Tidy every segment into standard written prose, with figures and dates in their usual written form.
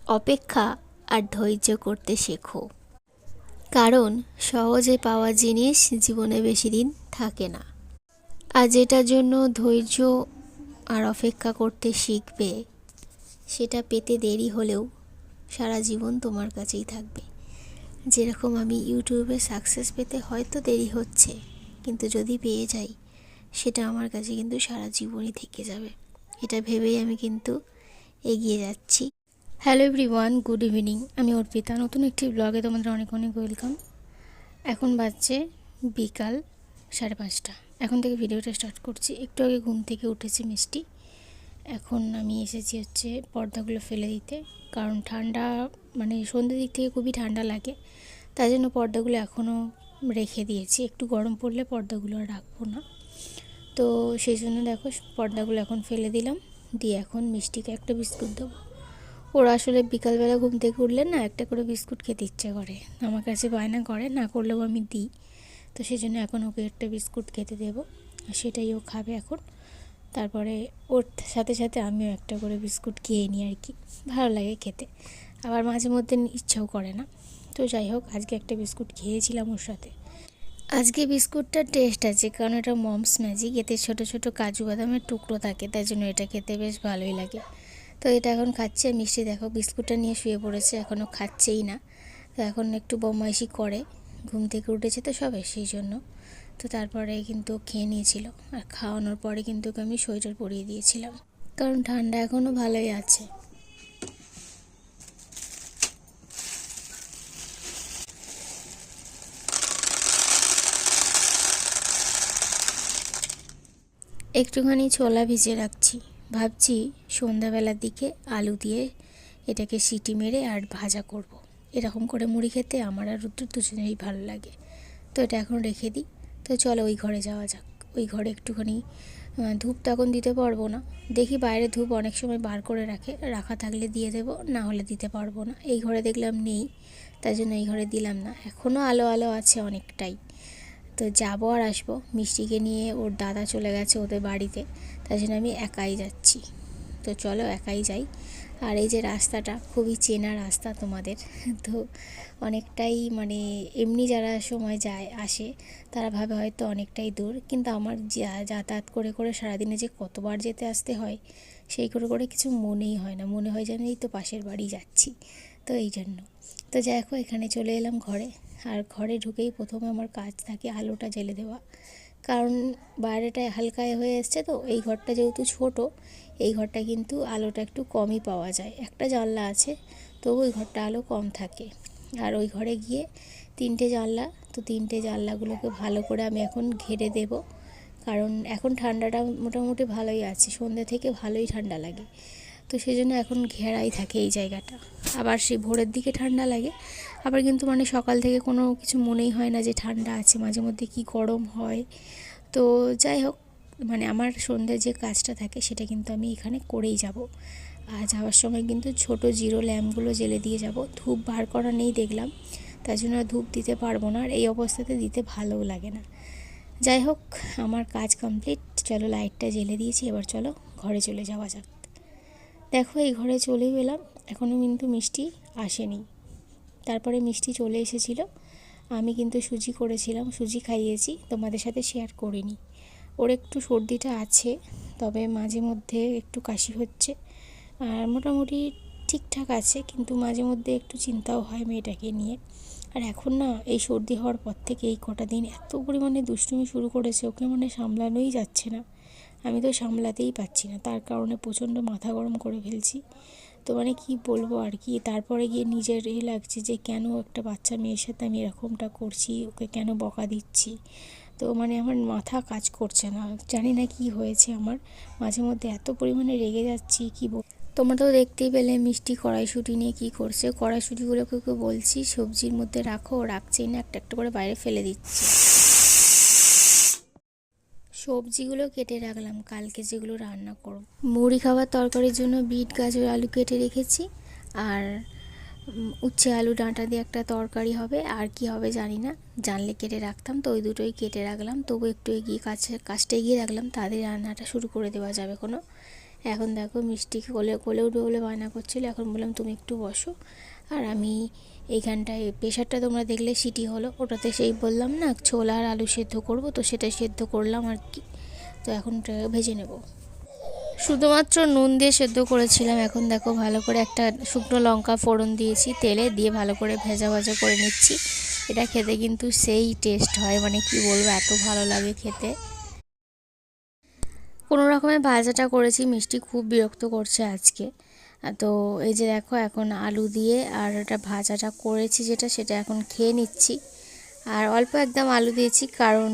অপেক্ষা আর ধৈর্য করতে শেখো, কারণ সহজে পাওয়া জিনিস জীবনে বেশি দিন থাকে না। আর যেটার জন্য ধৈর্য আর অপেক্ষা করতে শিখবে, সেটা পেতে দেরি হলেও সারা জীবন তোমার কাছেই থাকবে। যেরকম আমি ইউটিউবে সাকসেস পেতে হয়তো দেরি হচ্ছে, কিন্তু যদি পেয়ে যাই, সেটা আমার কাছে কিন্তু সারা জীবনই থেকে যাবে। এটা ভেবেই আমি কিন্তু এগিয়ে যাচ্ছি। Hello everyone, good evening. আমি অর্পিতা, নতুন একটি ব্লগে তোমাদের অনেক অনেক ওয়েলকাম। এখন বাজছে বিকাল 5:30। এখন থেকে ভিডিওটা স্টার্ট করছি। একটু আগে ঘুম থেকে উঠেছে মিষ্টি। এখন আমি এসেছি হচ্ছে পর্দাগুলো ফেলে দিতে, কারণ ঠান্ডা, মানে সন্ধ্যের দিক থেকে খুবই ঠান্ডা লাগে, তাই জন্য পর্দাগুলো এখনও রেখে দিয়েছি। একটু গরম পড়লে পর্দাগুলো আর রাখবো না, তো সেই জন্য দেখো পর্দাগুলো এখন ফেলে দিলাম। দিয়ে এখন মিষ্টিকে একটা বিস্কুট দেবো। ওরা আসলে বিকালবেলা ঘুম থেকে উঠলে না একটা করে বিস্কুট খেতে ইচ্ছে করে, আমার কাছে বায়না করে, না করলেও আমি দিই। তো সেই জন্য এখন ওকে একটা বিস্কুট খেতে দেবো, আর সেটাই ও খাবে এখন। তারপরে ওর সাথে সাথে আমিও একটা করে বিস্কুট খেয়ে নিই আর কি, ভালো লাগে খেতে। আবার মাঝে মধ্যে ইচ্ছেও করে না। তো যাই হোক, আজকে একটা বিস্কুট খেয়েছিলাম ওর সাথে। আজকে বিস্কুটটার টেস্ট আছে, কারণ এটা মমস ম্যাজিক, এতে ছোট ছোট কাজু বাদামের টুকরো থাকে, তাই জন্য এটা খেতে বেশ ভালোই লাগে। তো এটা এখন খাচ্ছে। মিষ্টি দেখো বিস্কুটটা নিয়ে শুয়ে পড়েছে, এখনও খাচ্ছেই না। তো এখন একটু বদমাইশি করে, ঘুম থেকে উঠেছে তো সবে, সেই জন্য। তো তারপরে কিন্তু খেয়ে নিয়েছিল, আর খাওয়ানোর পরে কিন্তু আমি সোয়েটার পরিয়ে দিয়েছিলাম, কারণ ঠান্ডা এখনও ভালোই আছে। একটুখানি ছোলা ভিজিয়ে রাখছি, ভাবছি সন্ধ্যাবেলার দিকে আলু দিয়ে এটাকে সিটি মেরে আর ভাজা করব। এরকম করে মুড়ি খেতে আমার আর রুদ্র দুজনেরই ভালো লাগে। তো এটা এখন রেখে দিই। তো চলো ওই ঘরে যাওয়া যাক। ওই ঘরে একটুখানি ধূপ তো এখন দিতে পারবো না, দেখি বাইরে ধূপ অনেক সময় বার করে রাখা থাকলে দিয়ে দেবো, না হলে দিতে পারবো না। এই ঘরে দেখলাম নেই, তাই জন্য এই ঘরে দিলাম না। এখনও আলো আলো আছে অনেকটাই। তো যাবো আর আসবো, মিষ্টিকে নিয়ে ওর দাদা চলে গেছে ওদের বাড়িতে, তাই জন্য আমি একাই যাচ্ছি। তো চলো একাই যাই। আর এই যে রাস্তাটা খুবই চেনা রাস্তা তোমাদের, তো অনেকটাই মানে এমনি যারা সময় যায় আসে তারা ভাবে হয়তো অনেকটাই দূর, কিন্তু আমার যাতায়াত করে করে সারাদিনে যে কতবার যেতে আসতে হয়, সেই করে করে কিছু মনেই হয় না, মনে হয় যেন এই তো পাশের বাড়ি যাচ্ছি। তো এই জন্য তো দেখো এখানে চলে এলাম ঘরে। আর ঘরে ঢুকেই প্রথমে আমার কাজ থাকে আলোটা জ্বেলে দেওয়া, কারণ বাইরেটায় হালকায় হয়ে এসছে। তো এই ঘরটা যেহেতু ছোট, এই ঘরটা কিন্তু আলোটা একটু কমই পাওয়া যায়, একটা জানলা আছে, তবু ওই ঘরটা আলো কম থাকে। আর ওই ঘরে গিয়ে 3টে জানলা, তো 3টে জানলাগুলোকে ভালো করে আমি এখন ঘেরে দেব, কারণ এখন ঠান্ডাটা মোটামুটি ভালোই আছে, সন্ধ্যা থেকে ভালোই ঠান্ডা লাগে। তো সেই জন্য এখন ঘেরাই থাকে এই জায়গাটা। আবার সেই ভোরের দিকে ঠান্ডা লাগে, আবার কিন্তু মানে সকাল থেকে কোনো কিছু মনেই হয় না যে ঠান্ডা আছে, মাঝে মধ্যে কি গরম হয়। তো যাই হোক, মানে আমার সন্ধ্যার যে কাজটা থাকে সেটা কিন্তু আমি এখানে করেই যাব। আর যাওয়ার সময় কিন্তু ছোট জিরো ল্যাম্পগুলো জ্বেলে দিয়ে যাব। ধূপ বার করা নেই দেখলাম, তাই জন্য ধূপ দিতে পারবো না, আর এই অবস্থাতে দিতে ভালোও লাগে না। যাই হোক, আমার কাজ কমপ্লিট। চলো লাইটটা জ্বেলে দিয়েছি, এবার চলো ঘরে চলে যাওয়া যাক। দেখো এই ঘরে চলেও এলাম, এখনও কিন্তু মিষ্টি আসেনি। তারপরে মিষ্টি চলে এসেছিল, আমি কিন্তু সুজি করেছিলাম, সুজি খাইয়েছি, তোমাদের সাথে শেয়ার করিনি। ওর একটু সর্দিটা আছে, তবে মাঝে মধ্যে একটু কাশি হচ্ছে, আর মোটামুটি ঠিকঠাক আছে, কিন্তু মাঝে মধ্যে একটু চিন্তাও হয় মেয়েটাকে নিয়ে। আর এখন না এই সর্দি হওয়ার পর থেকে এই কটা দিন এত পরিমাণে দুষ্টুমি শুরু করেছে, ওকে মানে সামলানোই যাচ্ছে না। আমি তো সামলাতেই পারছি না, তার কারণে প্রচণ্ড মাথা গরম করে ফেলছি। তো মানে কী বলবো আর কি, তারপরে গিয়ে নিজের লাগছে যে কেন একটা বাচ্চা মেয়ের সাথে আমি এরকমটা করছি, ওকে কেন বকা দিচ্ছি। তো মানে আমার মাথা কাজ করছে না, জানি না কি হয়েছে আমার, মাঝে মধ্যে এত পরিমাণে রেগে যাচ্ছি কি বল। তোমরা তো দেখতেই পেলে মিষ্টি কড়াইশুঁটি নিয়ে কী করছে। কড়াইশুঁটিগুলোকে বলছি সবজির মধ্যে রাখো, রাখছেই না, একটা একটা করে বাইরে ফেলে দিচ্ছি। সবজিগুলো কেটে রাখলাম কালকে যেগুলো রান্না করব। মুড়ি খাবার তরকারির জন্য বিট গাজর আলু কেটে রেখেছি, আর উচ্ছে আলু ডাঁটা দিয়ে একটা তরকারি হবে, আর কি হবে জানি না, জানলে কেটে রাখতাম। তো ওই দুটোই কেটে রাখলাম, তবু একটু এগিয়ে কাজটা এগিয়ে রাখলাম, তাদের রান্নাটা শুরু করে দেওয়া যাবে কোনো, এখন দেখো মিষ্টিকে কোলে কোলে উঠবে বলে বায়না করছিল। এখন বললাম তুমি একটু বসো, আর আমি এইখানটায় প্রেশারটা তোমরা দেখলে সিটি হলো, ওটাতে সেই বললাম না ছোলা আর আলু সেদ্ধ করব, তো সেটাই সেদ্ধ করলাম আর কি। তো এখন ভেজে নেব, শুধুমাত্র নুন দিয়ে সেদ্ধ করেছিলাম। এখন দেখো ভালো করে একটা শুকনো লঙ্কা ফোড়ন দিয়েছি তেলে, দিয়ে ভালো করে ভাজা ভাজা করে নিচ্ছি। এটা খেতে কিন্তু সেই টেস্ট হয়, মানে কি বলবো, এত ভালো লাগে খেতে। কোনো রকমের ভাজাটা করেছি, মিষ্টি খুব বিরক্ত করছে আজকে। তো এই যে দেখো এখন আলু দিয়ে আর এটা ভাজাটা করেছি যেটা, সেটা এখন খেয়ে নিচ্ছি। আর অল্প একদম আলু দিয়েছি, কারণ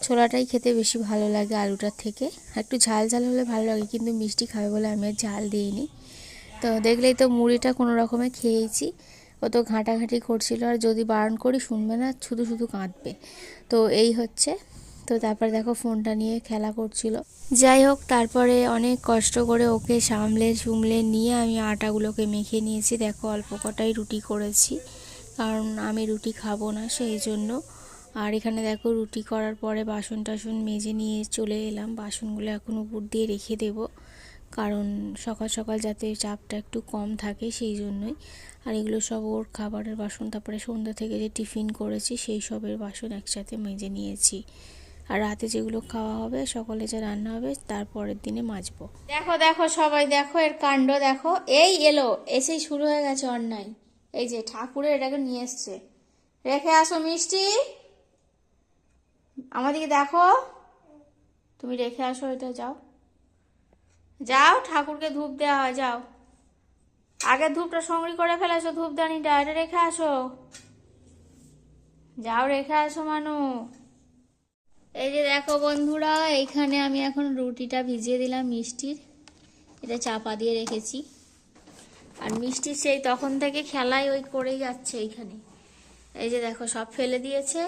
ছোলাটাই খেতে বেশি ভালো লাগে আলুটার থেকে। একটু ঝাল ঝাল হলে ভালো লাগে, কিন্তু মিষ্টি খাবে বলে আমি আর ঝাল দিইনি। তো দেখলেই তো মুড়িটা কোনো রকমে খেয়েছি। ও তো ঘাঁটাঘাঁটি করছিল, আর যদি বারণ করি শুনবে না, শুধু শুধু কাঁদবে। তো এই হচ্ছে। তো তারপর দেখো ফোনটা নিয়ে খেলা করছিল। যাই হোক, তারপরে অনেক কষ্ট করে ওকে সামলে নিয়ে আমি আটাগুলোকে মেখে নিয়েছি। দেখো অল্প কটাই রুটি করেছি, কারণ আমি রুটি খাবো না সেই জন্য। আর এখানে দেখো রুটি করার পরে বাসন টাসন মেজে নিয়ে চলে এলাম। বাসনগুলো এখন উপর দিয়ে রেখে দেব, কারণ সকাল সকাল যাতে চাপটা একটু কম থাকে সেই জন্যই। আর এগুলো সব ওর খাবারের বাসন, তারপরে সন্ধ্যা থেকে যে টিফিন করেছি সেই সবের বাসন একসাথে মেজে নিয়েছি। আর রাতে যেগুলো খাওয়া হবে, সকালে যা রান্না হবে তারপরের দিনে মাজবো। দেখো দেখো সবাই দেখো এর কাণ্ড দেখো, এই এলো, এসেই শুরু হয়ে গেছে অন্যায়। এই যে ঠাকুরের এটাকে নিয়ে এসছে, রেখে আসো মিষ্টি, আমাদেরকে দেখো, তুমি রেখে আসো এটা, যাও যাও, ঠাকুরকে ধূপ দেওয়া হয়, যাও। আগে ধূপটা সংগ্রহ করে ফেলেছো, ধূপদানিটা, এটা রেখে আসো, যাও রেখে আসো মানু। এই যে দেখো বন্ধুরা, এইখানে আমি এখন রুটিটা ভিজিয়ে দিলাম মিষ্টির, এটা চাপা দিয়ে রেখেছি। আর মিষ্টির সেই তখন থেকে খেলায় ওই করেই যাচ্ছে এইখানে। এই যে দেখো সব ফেলে দিয়েছে,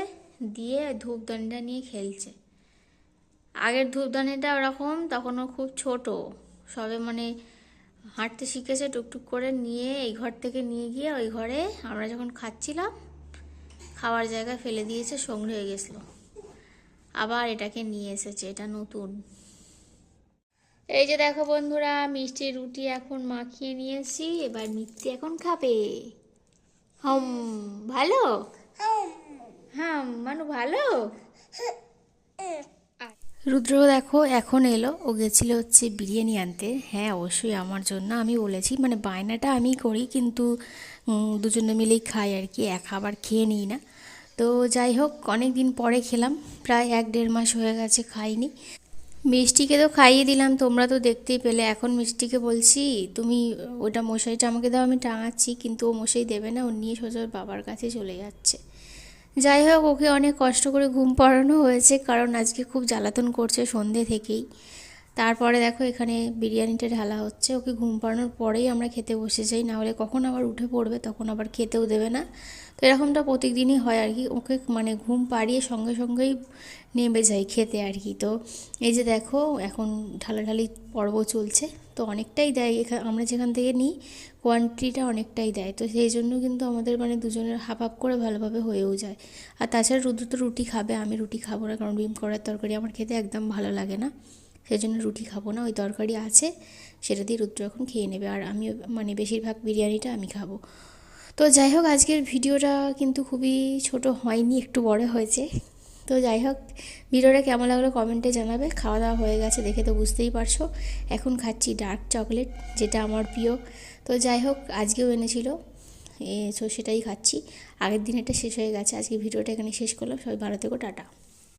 দিয়ে ধূপদানিটা নিয়ে খেলছে। আগের ধূপদানিটা ওরকম, তখন ও খুব ছোট, সবে মানে হাঁটতে শিখেছে, টুকটুক করে নিয়ে এই ঘর থেকে নিয়ে গিয়ে ওই ঘরে আমরা যখন খাচ্ছিলাম খাওয়ার জায়গায় ফেলে দিয়েছে, সঙ্গে হয়ে গেছিলো। আবার এটাকে নিয়ে এসেছে, এটা নতুন। এই যে দেখো বন্ধুরা, মিষ্টির রুটি এখন মাখিয়ে নিয়েছি, এবার মিষ্টি এখন খাবে। হম, ভালো, হ্যাঁ মানু ভালো। রুদ্র দেখো এখন এলো, ও গেছিলো হচ্ছে বিরিয়ানি আনতে। হ্যাঁ অবশ্যই আমার জন্য, আমি বলেছি, মানে বায়নাটা আমি করি, কিন্তু দুজনে মিলেই খাই আর কি, এক আবার খেয়ে নিই না। তো যাই হোক, অনেক দিন পরে খেলাম, প্রায় 1-1.5 মাস হয়ে গেছে খাইনি। মিষ্টিকে তো খাইয়ে দিলাম, তোমরা তো দেখতেই পেলে। এখন মিষ্টিকে বলছি তুমি ওটা মশাইটা আমাকে দাও, আমি টাঙাচ্ছি, কিন্তু ও মশাই দেবে না, ও নিয়ে সোজা বাবার কাছে চলে যাচ্ছে। যাই হোক, ওকে অনেক কষ্ট করে ঘুম পাড়ানো হয়েছে, কারণ আজকে খুব জ্বালাতন করছে সন্ধ্যে থেকেই। তারপরে দেখো এখানে বিরিয়ানিটা ঢালা হচ্ছে, ওকে ঘুম পাড়ানোর পরেই আমরা খেতে বসে যাই, নাহলে কখন আবার উঠে পড়বে, তখন আবার খেতেও দেবে না। তো এরকমটা প্রত্যেকদিনই হয় আর কি, ওকে মানে ঘুম পাড়িয়ে সঙ্গে সঙ্গেই নেমে যাই খেতে আর কি। তো এই যে দেখো এখন ঢালাঢালি পর্ব চলছে, তো অনেকটাই দেয় আমরা যেখান থেকে নিই, কোয়ান্টিটিটা অনেকটাই দেয়, তো সেই জন্য কিন্তু আমাদের মানে দুজনের হাফ হাফ করে ভালোভাবে হয়েও যায়। আর তাছাড়া রুদ্র তো রুটি খাবে, আমি রুটি খাবো না, কারণ ডিম করার তরকারি আমার খেতে একদম ভালো লাগে না, সেই জন্য রুটি খাবো না। ওই তরকারি আছে, সেটা দিয়ে রুদ্র এখন খেয়ে নেবে, আর আমি মানে বেশিরভাগ বিরিয়ানিটা আমি খাবো। তো যাই হোক, আজকের ভিডিওটা কিন্তু খুবই ছোট হয়নি, একটু বড় হয়েছে। তো যাই হোক, ভিডিওটা কেমন লাগলো কমেন্টে জানাবে। খাওয়া দাওয়া হয়ে গেছে দেখে তো বুঝতেই পারছো। এখন খাচ্ছি ডার্ক চকলেট, যেটা আমার প্রিয়। তো যাই হোক, আজকেও এনেছিল, তো সেটাই খাচ্ছি। আগের দিন এটা শেষ হয়ে গেছে। আজকে ভিডিওটা এখানে শেষ করলাম। সবাই ভালো থেকো, টাটা।